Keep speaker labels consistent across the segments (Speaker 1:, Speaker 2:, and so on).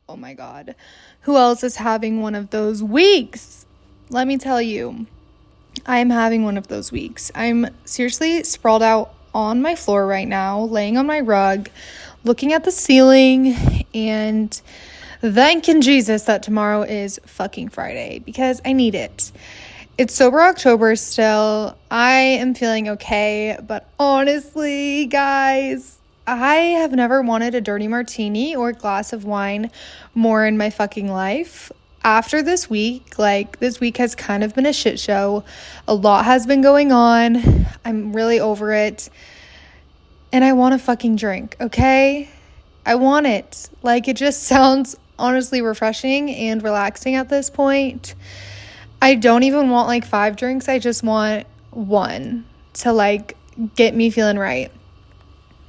Speaker 1: Oh my God. Who else is having one of those weeks? Let me tell you, I am having one of those weeks. I'm seriously sprawled out on my floor right now, laying on my rug, looking at the ceiling, and thanking Jesus that tomorrow is fucking Friday because I need it. It's Sober October still. I am feeling okay, but honestly, guys, I have never wanted a dirty martini or a glass of wine more in my fucking life. After this week, this week has kind of been a shit show. A lot has been going on. I'm really over it. And I want a fucking drink, okay? I want it. It just sounds honestly refreshing and relaxing at this point. I don't even want 5 drinks. I just want one to get me feeling right.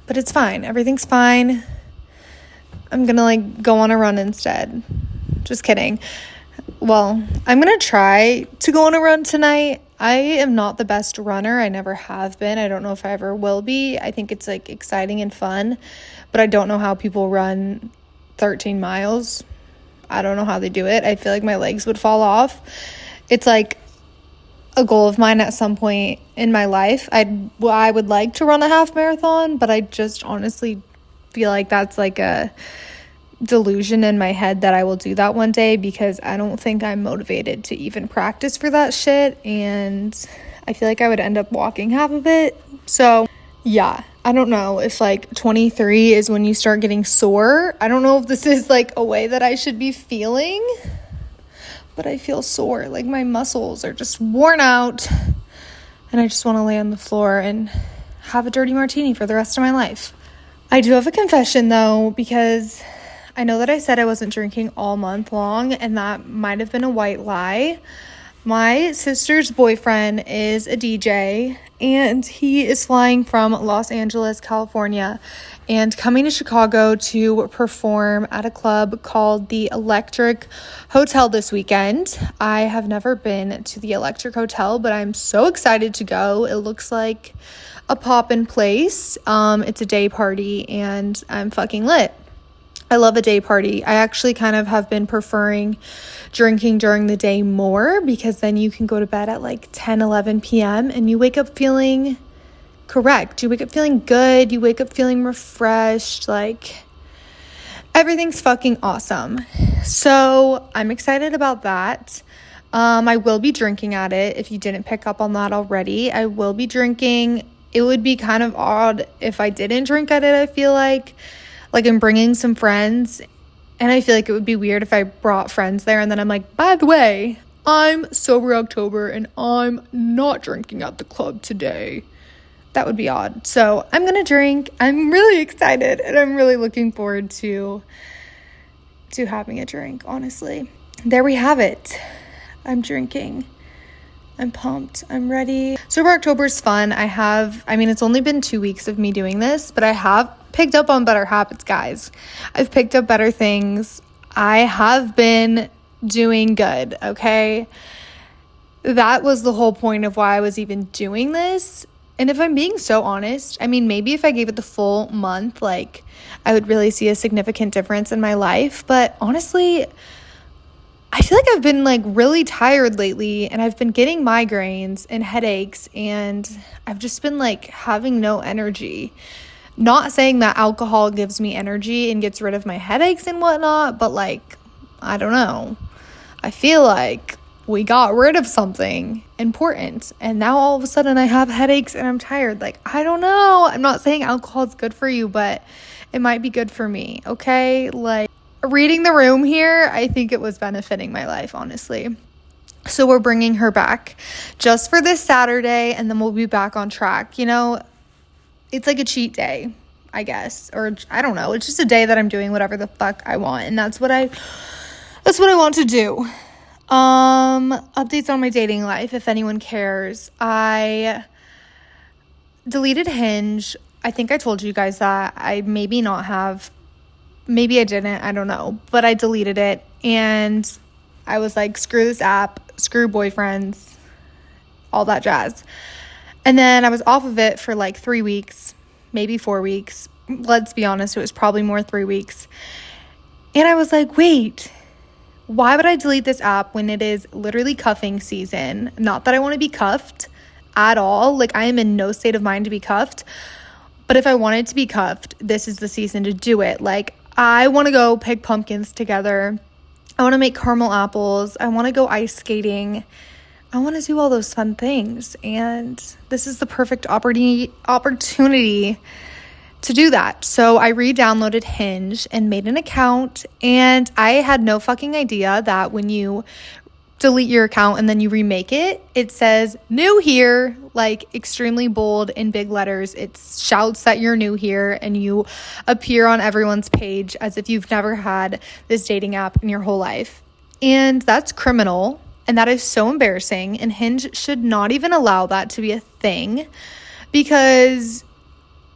Speaker 1: But it's fine. Everything's fine. I'm gonna go on a run instead. Just kidding. Well, I'm gonna try to go on a run tonight. I am not the best runner. I never have been. I don't know if I ever will be. I think it's exciting and fun, but I don't know how people run 13 miles. I don't know how they do it. I feel like my legs would fall off. It's a goal of mine at some point in my life. I would like to run a half marathon, but I just honestly feel like that's a delusion in my head that I will do that one day because I don't think I'm motivated to even practice for that shit, and I feel like I would end up walking half of it. So yeah, I don't know if 23 is when you start getting sore. I don't know if this is a way that I should be feeling, but I feel sore. My muscles are just worn out, and I just want to lay on the floor and have a dirty martini for the rest of my life. I do have a confession though, because I know that I said I wasn't drinking all month long, and that might have been a white lie. My sister's boyfriend is a DJ, and he is flying from Los Angeles, California, and coming to Chicago to perform at a club called the Electric Hotel this weekend. I have never been to the Electric Hotel, but I'm so excited to go. It looks like a poppin' place. It's a day party, and I'm fucking lit. I love a day party. I actually kind of have been preferring drinking during the day more because then you can go to bed at 10, 11 p.m. and you wake up feeling correct. You wake up feeling good. You wake up feeling refreshed. Everything's fucking awesome. So I'm excited about that. I will be drinking at it. If you didn't pick up on that already, I will be drinking. It would be kind of odd if I didn't drink at it, I feel like I'm bringing some friends, and I feel like it would be weird if I brought friends there and then I'm by the way, I'm Sober October and I'm not drinking at the club today. That would be odd. So I'm gonna drink. I'm really excited, and I'm really looking forward to having a drink, honestly. There we have it. I'm drinking. I'm pumped. I'm ready. Sober October is fun. It's only been 2 weeks of me doing this, but I have picked up on better habits, guys. I've picked up better things. I have been doing good, okay? That was the whole point of why I was even doing this. And if I'm being so honest, maybe if I gave it the full month, I would really see a significant difference in my life. But honestly, I feel like I've been really tired lately, and I've been getting migraines and headaches, and I've just been having no energy. Not saying that alcohol gives me energy and gets rid of my headaches and whatnot, but I don't know. I feel like we got rid of something important, and now all of a sudden I have headaches and I'm tired. I don't know. I'm not saying alcohol is good for you, but it might be good for me, okay? Reading the room here, I think it was benefiting my life, honestly. So we're bringing her back just for this Saturday, and then we'll be back on track. It's a cheat day, I guess, or I don't know. It's just a day that I'm doing whatever the fuck I want, and that's what I want to do. Updates on my dating life, if anyone cares. I deleted Hinge. I think I told you guys that. Maybe I didn't, I don't know, but I deleted it, and I was screw this app, screw boyfriends, all that jazz. And then I was off of it for 3 weeks, maybe 4 weeks. Let's be honest, it was probably more 3 weeks. And I was like, wait, why would I delete this app when it is literally cuffing season? Not that I want to be cuffed at all. Like, I am in no state of mind to be cuffed. But if I wanted to be cuffed, this is the season to do it. Like, I want to go pick pumpkins together. I want to make caramel apples. I want to go ice skating. I want to do all those fun things. And this is the perfect opportunity to do that. So I re-downloaded Hinge and made an account. And I had no fucking idea that when you delete your account and then you remake it, it says new here, like extremely bold in big letters. It shouts that you're new here and you appear on everyone's page as if you've never had this dating app in your whole life. And that's criminal, and that is so embarrassing, and Hinge should not even allow that to be a thing, because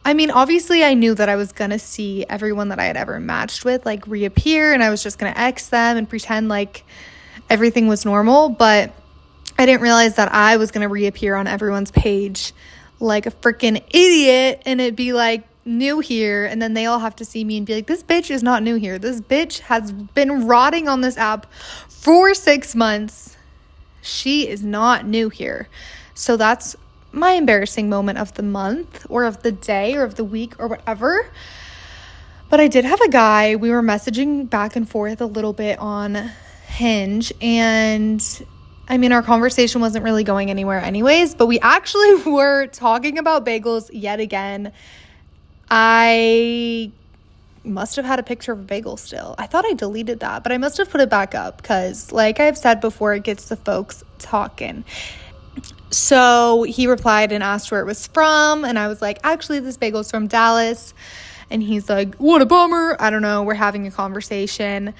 Speaker 1: I mean, obviously I knew that I was gonna see everyone that I had ever matched with like reappear, and I was just gonna X them and pretend like everything was normal, but I didn't realize that I was going to reappear on everyone's page like a freaking idiot, and it'd be like new here, and then they all have to see me and be like, this bitch is not new here. This bitch has been rotting on this app for 6 months. She is not new here. So that's my embarrassing moment of the month or of the day or of the week or whatever. But I did have a guy. We were messaging back and forth a little bit on Hinge, and I mean, our conversation wasn't really going anywhere anyways, but we actually were talking about bagels yet again. I must have had a picture of a bagel still. I thought I deleted that, but I must have put it back up because, like I've said before, it gets the folks talking. So he replied and asked where it was from, and I was like, actually, this bagel's from Dallas. And he's like, what a bummer. I don't know. We're having a conversation.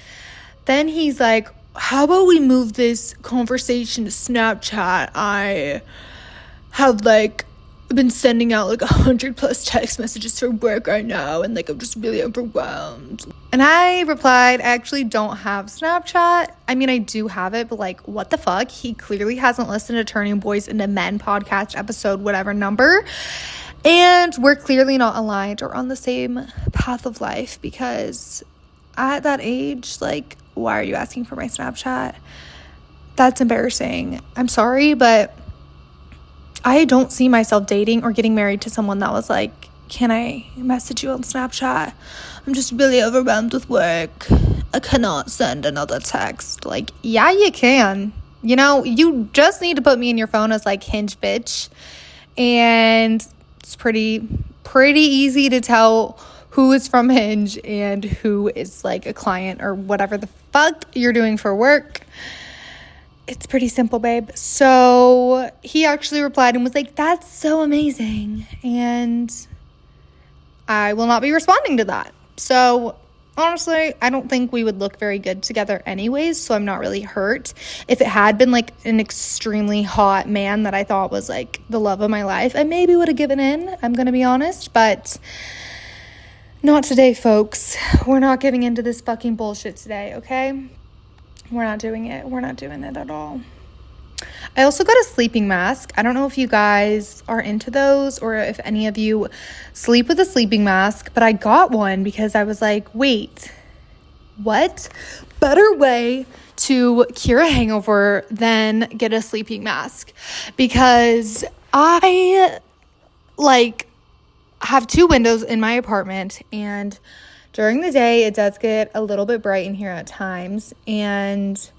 Speaker 1: Then he's like, how about we move this conversation to Snapchat? I have like been sending out like 100+ text messages for work right now, and like I'm just really overwhelmed. And I replied, I actually don't have Snapchat. I mean, I do have it, but like, what the fuck? He clearly hasn't listened to Turning Boys into Men podcast episode whatever number. And we're clearly not aligned or on the same path of life, because at that age, like, why are you asking for my Snapchat? That's embarrassing. I'm sorry, but I don't see myself dating or getting married to someone that was like, can I message you on Snapchat? I'm just really overwhelmed with work. I cannot send another text. Like, yeah, you can. You know, you just need to put me in your phone as like Hinge bitch. And it's pretty easy to tell who is from Hinge and who is like a client or whatever the fuck you're doing for work. It's pretty simple, babe. So he actually replied and was like, that's so amazing. And I will not be responding to that. So honestly, I don't think we would look very good together anyways, so I'm not really hurt. If it had been like an extremely hot man that I thought was like the love of my life, I maybe would have given in, I'm gonna be honest, but not today, folks. We're not giving into this fucking bullshit today, okay? We're not doing it. We're not doing it at all. I also got a sleeping mask. I don't know if you guys are into those or if any of you sleep with a sleeping mask, but I got one because I was like, wait, what better way to cure a hangover than get a sleeping mask? Because I like have 2 windows in my apartment, and during the day it does get a little bit bright in here at times, and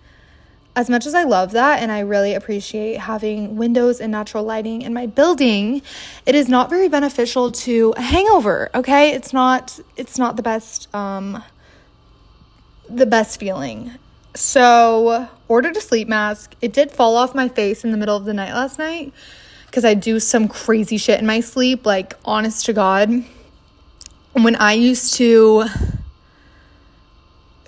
Speaker 1: as much as I love that and I really appreciate having windows and natural lighting in my building, it is not very beneficial to a hangover, okay? It's not the best feeling. So, ordered a sleep mask. It did fall off my face in the middle of the night last night because I do some crazy shit in my sleep, like, honest to God. When I used to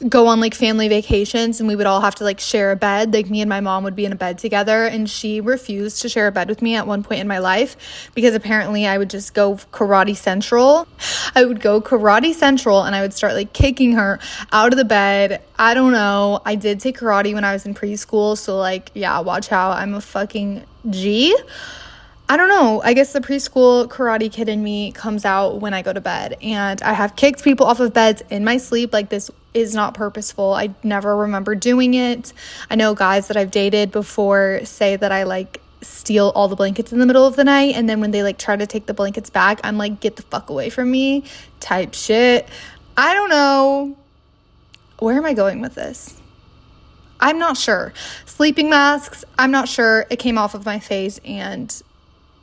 Speaker 1: go on like family vacations and we would all have to like share a bed, like me and my mom would be in a bed together, and she refused to share a bed with me at one point in my life because apparently I would just go karate central. I would go karate central and I would start like kicking her out of the bed. I don't know. I did take karate when I was in preschool, so like, yeah, watch out. I'm a fucking G. I don't know. I guess the preschool karate kid in me comes out when I go to bed. And I have kicked people off of beds in my sleep. Like, this is not purposeful. I never remember doing it. I know guys that I've dated before say that I, like, steal all the blankets in the middle of the night. And then when they, like, try to take the blankets back, I'm like, get the fuck away from me type shit. I don't know. Where am I going with this? I'm not sure. Sleeping masks, I'm not sure. It came off of my face and...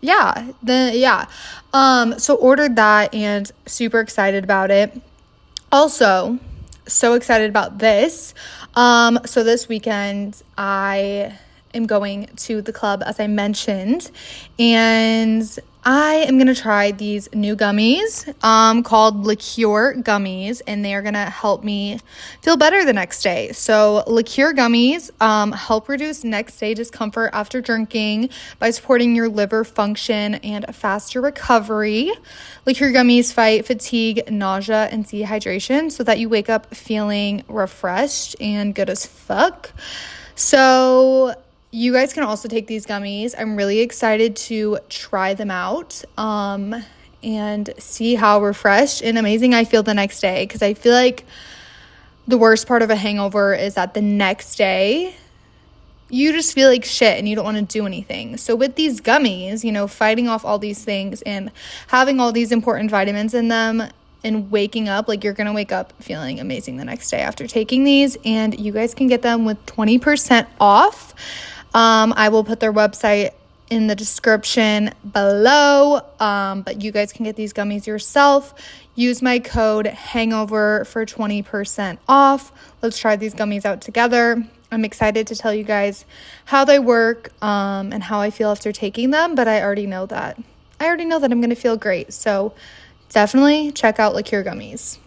Speaker 1: So ordered that and super excited about it. Also, so excited about this. So this weekend I am going to the club, as I mentioned, and I am going to try these new gummies called Liqueur gummies, and they are going to help me feel better the next day. So Liqueur gummies help reduce next day discomfort after drinking by supporting your liver function and faster recovery. Liqueur gummies fight fatigue, nausea, and dehydration so that you wake up feeling refreshed and good as fuck. So you guys can also take these gummies. I'm really excited to try them out and see how refreshed and amazing I feel the next day, because I feel like the worst part of a hangover is that the next day you just feel like shit and you don't want to do anything. So with these gummies, you know, fighting off all these things and having all these important vitamins in them and waking up, like, you're going to wake up feeling amazing the next day after taking these. And you guys can get them with 20% off. I will put their website in the description below, but you guys can get these gummies yourself. Use my code HANGOVER for 20% off. Let's try these gummies out together. I'm excited to tell you guys how they work and how I feel after taking them, but I already know that. I'm going to feel great, so definitely check out Liqueur gummies.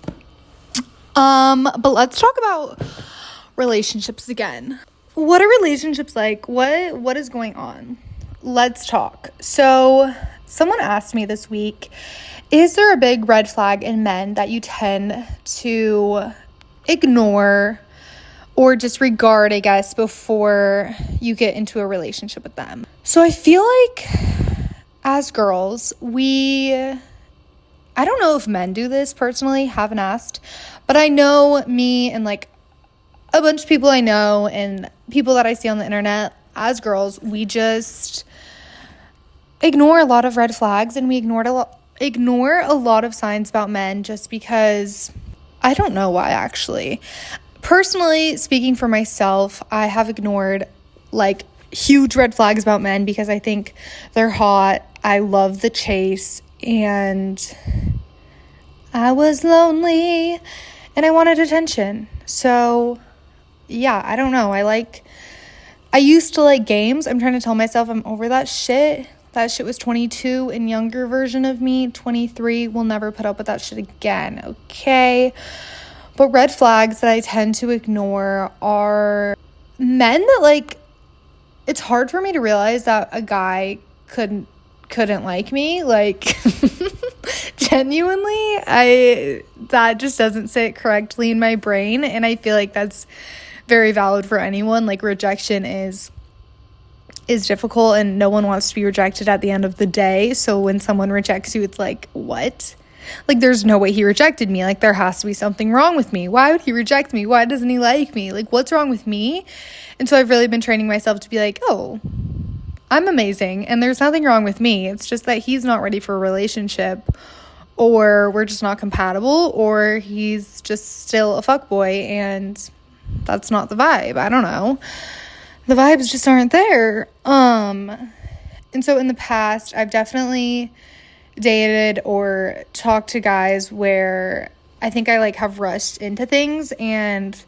Speaker 1: But let's talk about relationships again. What are relationships like? What is going on? Let's talk. So someone asked me this week, is there a big red flag in men that you tend to ignore or disregard, I guess, before you get into a relationship with them? So I feel like as girls, I don't know if men do this personally, haven't asked, but I know me and like a bunch of people I know and people that I see on the internet, as girls, we just ignore a lot of red flags, and we ignore a lot of signs about men just because I don't know why, actually. Personally, speaking for myself, I have ignored like huge red flags about men because I think they're hot. I love the chase, and I was lonely and I wanted attention. So yeah, I don't know. I used to like games. I'm trying to tell myself I'm over that shit. That shit was 22 and younger version of me. 23 will never put up with that shit again, okay? But red flags that I tend to ignore are men that, like, it's hard for me to realize that a guy couldn't like me. Like, genuinely, that just doesn't sit correctly in my brain, and I feel like that's very valid for anyone. Like, rejection is difficult, and no one wants to be rejected at the end of the day. So when someone rejects you, it's like, what? Like, there's no way he rejected me. Like, there has to be something wrong with me. Why would he reject me? Why doesn't he like me? Like, what's wrong with me? And so I've really been training myself to be like, oh, I'm amazing and there's nothing wrong with me. It's just that he's not ready for a relationship, or we're just not compatible, or he's just still a fuckboy, and that's not the vibe. I don't know. The vibes just aren't there. And so in the past, I've definitely dated or talked to guys where I think I like have rushed into things and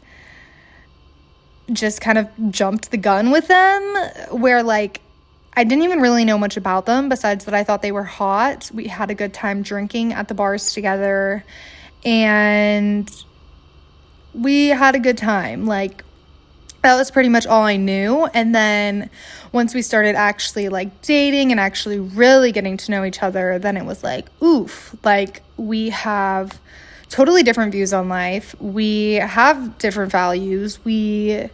Speaker 1: just kind of jumped the gun with them, where like I didn't even really know much about them besides that I thought they were hot. We had a good time drinking at the bars together, and we had a good time. Like, that was pretty much all I knew. And then once we started actually like dating and actually really getting to know each other, then it was like, oof, like we have totally different views on life. We have different values. We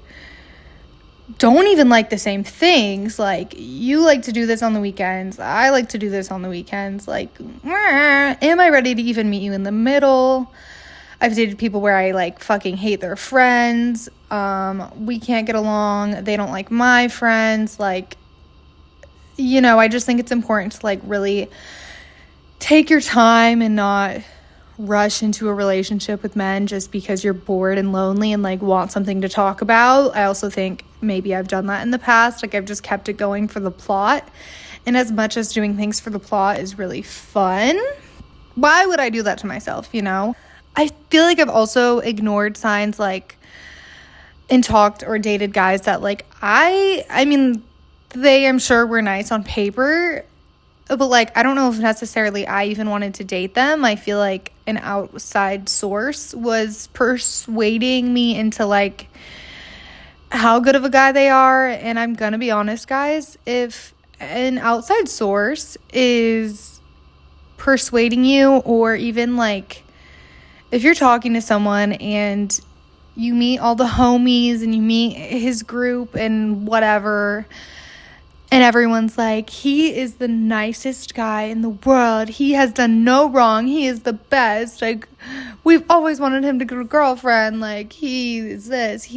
Speaker 1: don't even like the same things. Like, you like to do this on the weekends, I like to do this on the weekends. Like, am I ready to even meet you in the middle? I've dated people where I like fucking hate their friends. We can't get along. They don't like my friends. Like, you know, I just think it's important to like really take your time and not rush into a relationship with men just because you're bored and lonely and like want something to talk about. I also think maybe I've done that in the past. Like, I've just kept it going for the plot. And as much as doing things for the plot is really fun, why would I do that to myself, you know? I feel like I've also ignored signs like and talked or dated guys that like I mean, they, I'm sure, were nice on paper, but like, I don't know if necessarily I even wanted to date them. I feel like an outside source was persuading me into like how good of a guy they are. And I'm gonna be honest, guys, if an outside source is persuading you, or even like if you're talking to someone and you meet all the homies and you meet his group and whatever, and everyone's like, he is the nicest guy in the world, he has done no wrong, he is the best, like, we've always wanted him to get a girlfriend, like, he is this,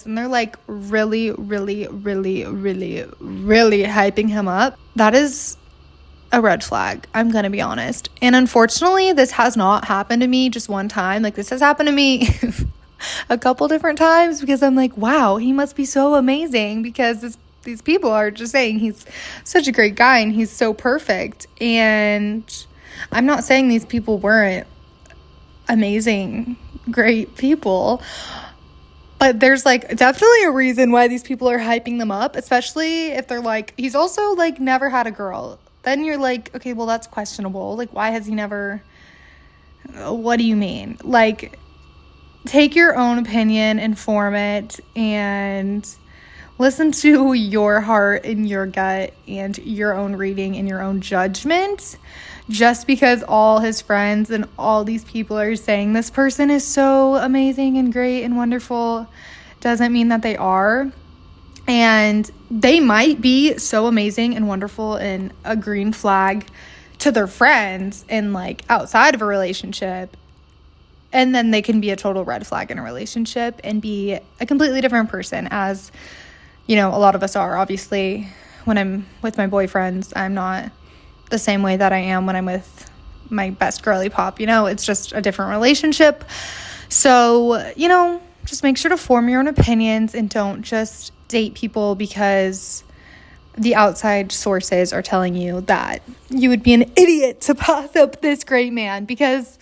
Speaker 1: and they're like really, really, really, really, really hyping him up, that is a red flag. I'm gonna be honest. And unfortunately, this has not happened to me just one time. Like, this has happened to me a couple different times, because I'm like, wow, he must be so amazing, because these people are just saying he's such a great guy and he's so perfect. And I'm not saying these people weren't amazing, great people, but there's like definitely a reason why these people are hyping them up, especially if they're like, he's also like never had a girl. Then you're like, okay, well, that's questionable. Like, why has he never, what do you mean? Like, take your own opinion, inform it, and listen to your heart and your gut and your own reading and your own judgment. Just because all his friends and all these people are saying this person is so amazing and great and wonderful doesn't mean that they are. And they might be so amazing and wonderful and a green flag to their friends and like outside of a relationship. And then they can be a total red flag in a relationship and be a completely different person, as, you know, a lot of us are. Obviously, when I'm with my boyfriends, I'm not the same way that I am when I'm with my best girly pop. You know, it's just a different relationship. So, you know, just make sure to form your own opinions and don't just date people because the outside sources are telling you that you would be an idiot to pass up this great man, because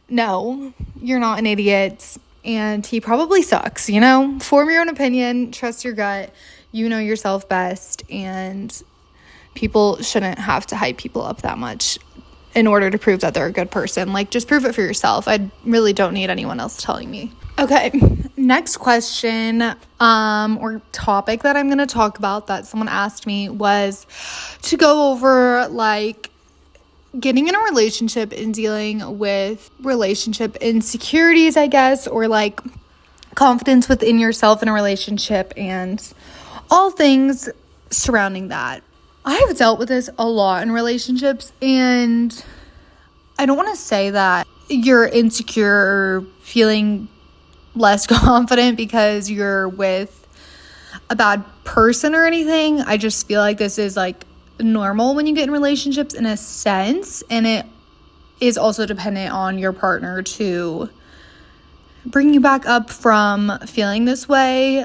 Speaker 1: no, you're not an idiot and he probably sucks, you know? Form your own opinion, trust your gut, you know yourself best, and people shouldn't have to hype people up that much in order to prove that they're a good person. Like, just prove it for yourself. I really don't need anyone else telling me. Okay, next question or topic that I'm going to talk about that someone asked me was to go over, like, getting in a relationship and dealing with relationship insecurities, I guess, or, like, confidence within yourself in a relationship and all things surrounding that. I have dealt with this a lot in relationships, and I don't want to say that you're insecure or feeling less confident because you're with a bad person or anything. I just feel like this is like normal when you get in relationships in a sense, and it is also dependent on your partner to bring you back up from feeling this way.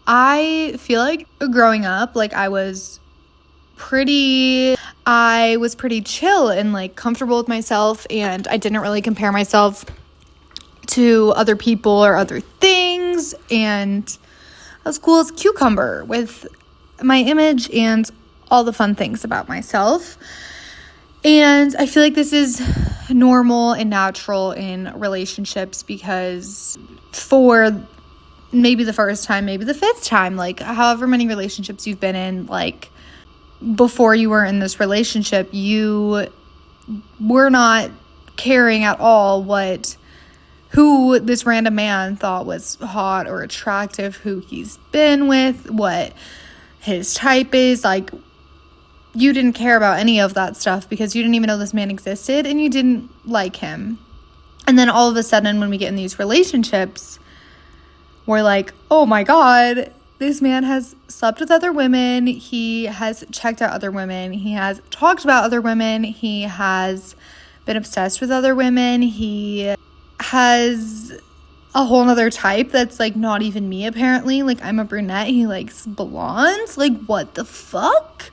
Speaker 1: I feel like growing up, like I was pretty chill and like comfortable with myself, and I didn't really compare myself to other people or other things, and I was cool as a cucumber with my image and all the fun things about myself. And I feel like this is normal and natural in relationships, because for maybe the first time, maybe the fifth time, like however many relationships you've been in, like before you were in this relationship, you were not caring at all what who this random man thought was hot or attractive, who he's been with, what his type is. Like, you didn't care about any of that stuff because you didn't even know this man existed and you didn't like him. And then all of a sudden, when we get in these relationships, we're like, oh my God, this man has slept with other women. He has checked out other women. He has talked about other women. He has been obsessed with other women. He has a whole nother type that's like not even me, apparently. Like, I'm a brunette. He likes blondes. Like, what the fuck?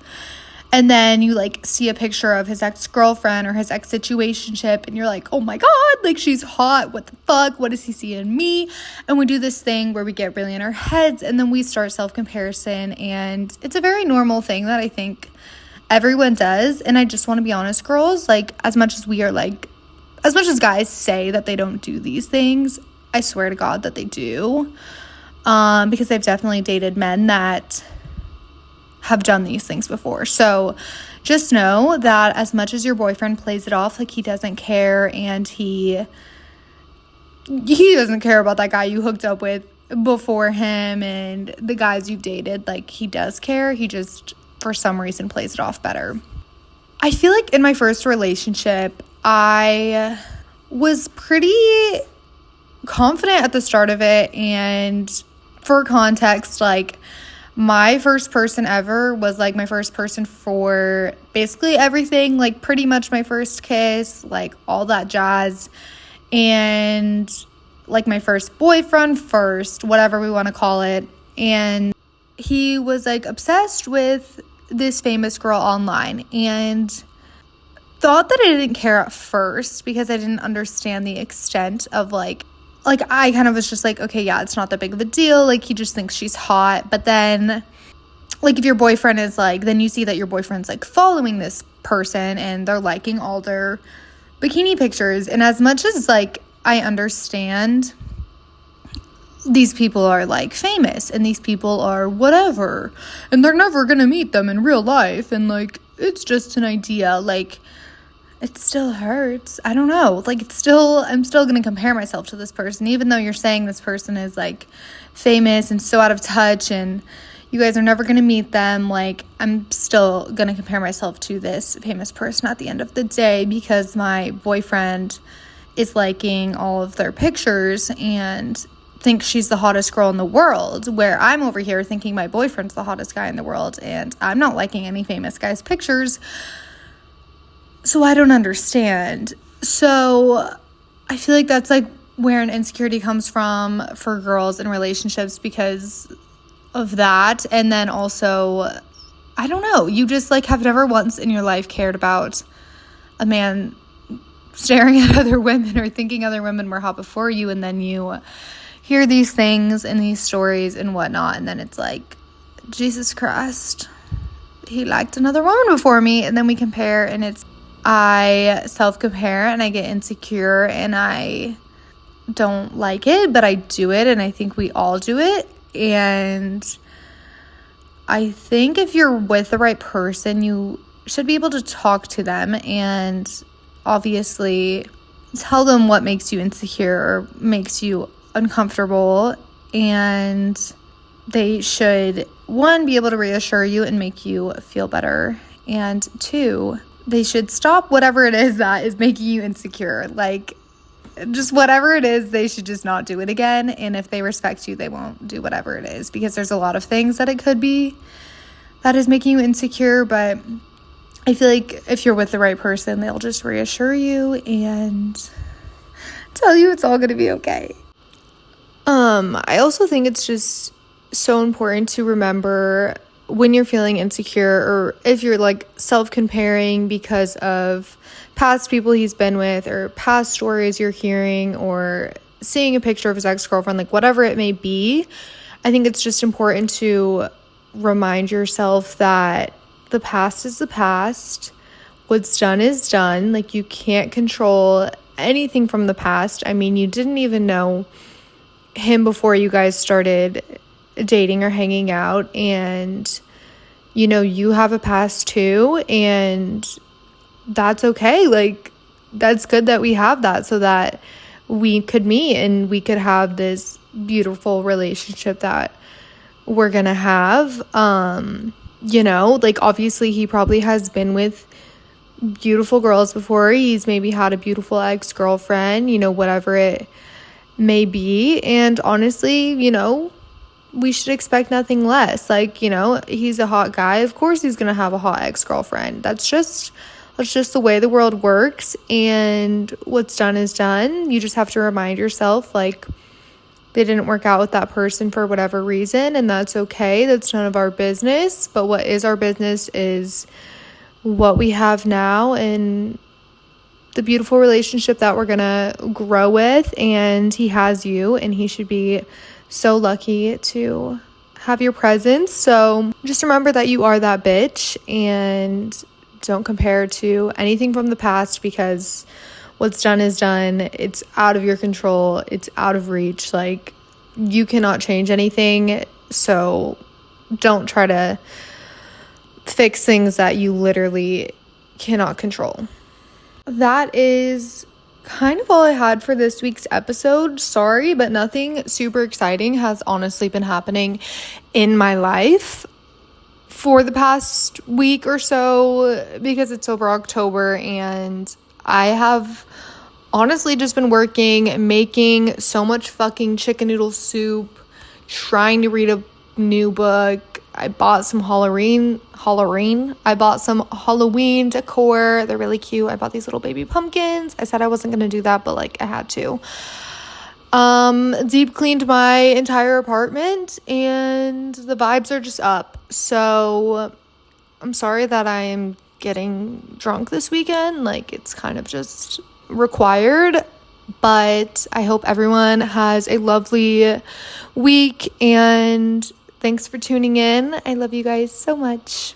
Speaker 1: And then you like see a picture of his ex-girlfriend or his ex-situationship and you're like, oh my God, like, she's hot. What the fuck? What does he see in me? And we do this thing where we get really in our heads and then we start self-comparison. And it's a very normal thing that I think everyone does. And I just want to be honest, girls, like, as much as guys say that they don't do these things, I swear to God that they do. Because I've definitely dated men that have done these things before. So just know that as much as your boyfriend plays it off like he doesn't care and he doesn't care about that guy you hooked up with before him and the guys you've dated, like, he does care. He just, for some reason, plays it off better. I feel like in my first relationship, I was pretty confident at the start of it. And for context, like, my first person ever was like my first person for basically everything, like pretty much my first kiss, like all that jazz, and like my first boyfriend, first, whatever we want to call it. And he was like obsessed with this famous girl online and thought that I didn't care at first because I didn't understand the extent of like I kind of was just like, okay, yeah, it's not that big of a deal. Like, he just thinks she's hot. But then, like, if your boyfriend is like, then you see that your boyfriend's like following this person and they're liking all their bikini pictures. And as much as like I understand these people are like famous and these people are whatever and they're never gonna meet them in real life and like it's just an idea, like, it still hurts. I don't know. Like, I'm still going to compare myself to this person, even though you're saying this person is like famous and so out of touch and you guys are never going to meet them. Like, I'm still going to compare myself to this famous person at the end of the day because my boyfriend is liking all of their pictures and thinks she's the hottest girl in the world, where I'm over here thinking my boyfriend's the hottest guy in the world and I'm not liking any famous guy's pictures. So I don't understand. So I feel like that's like where an insecurity comes from for girls in relationships because of that. And then also, I don't know, you just like have never once in your life cared about a man staring at other women or thinking other women were hot before you. And then you hear these things and these stories and whatnot. And then it's like, Jesus Christ, he liked another woman before me. And then we compare and I self-compare and I get insecure and I don't like it, but I do it and I think we all do it. And I think if you're with the right person, you should be able to talk to them and obviously tell them what makes you insecure or makes you uncomfortable. And they should, one, be able to reassure you and make you feel better. And two, they should stop whatever it is that is making you insecure. Like, just whatever it is, they should just not do it again. And if they respect you, they won't do whatever it is. Because there's a lot of things that it could be that is making you insecure. But I feel like if you're with the right person, they'll just reassure you and tell you it's all going to be okay. I also think it's just so important to remember when you're feeling insecure or if you're like self-comparing because of past people he's been with or past stories you're hearing or seeing a picture of his ex-girlfriend, like whatever it may be, I think it's just important to remind yourself that the past is the past. What's done is done. Like, you can't control anything from the past. I mean, you didn't even know him before you guys started dating or hanging out, and you know, you have a past too, and that's okay. Like, that's good that we have that so that we could meet and we could have this beautiful relationship that we're gonna have. Like obviously he probably has been with beautiful girls before. He's maybe had a beautiful ex-girlfriend, whatever it may be. And honestly, we should expect nothing less. Like, he's a hot guy. Of course he's gonna have a hot ex-girlfriend. That's just the way the world works, and what's done is done. You just have to remind yourself, like, they didn't work out with that person for whatever reason, and that's okay. That's none of our business. But what is our business is what we have now and the beautiful relationship that we're gonna grow with. And he has you, and he should be so lucky to have your presence. So just remember that you are that bitch, and don't compare to anything from the past, because what's done is done. It's out of your control. It's out of reach. Like, you cannot change anything. So don't try to fix things that you literally cannot control. That is kind of all I had for this week's episode. Sorry, but nothing super exciting has honestly been happening in my life for the past week or so, because it's over October, and I have honestly just been working, making so much fucking chicken noodle soup, trying to read a new book. I bought some Halloween decor. They're really cute. I bought these little baby pumpkins. I said I wasn't going to do that, but like I had to. Deep cleaned my entire apartment, and the vibes are just up. So I'm sorry that I am getting drunk this weekend. Like, it's kind of just required, but I hope everyone has a lovely week, and thanks for tuning in. I love you guys so much.